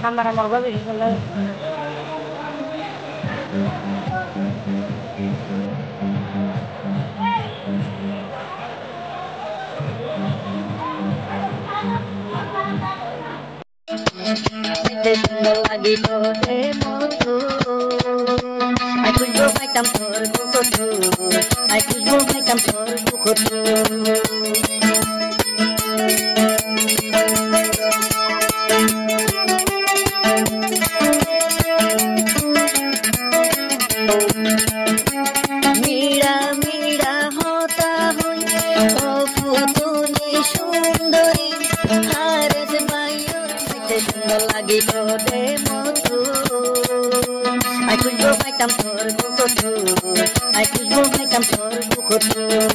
আমার আমার ভাবে গেলে সুন্দর লাগিল রে মধু আই খুঁজবো পাইতাম তোর বুকটু আই খুঁজবো পাইতাম তোর বুকটু मीरा मीरा होता हुई ओ पुतुली सुंदरी हारे से बाइयो से सुंदर लगी तो दे मधु आई खुशबू पाइताम तोर बुकटू आई खुशबू पाइताम तोर बुकटू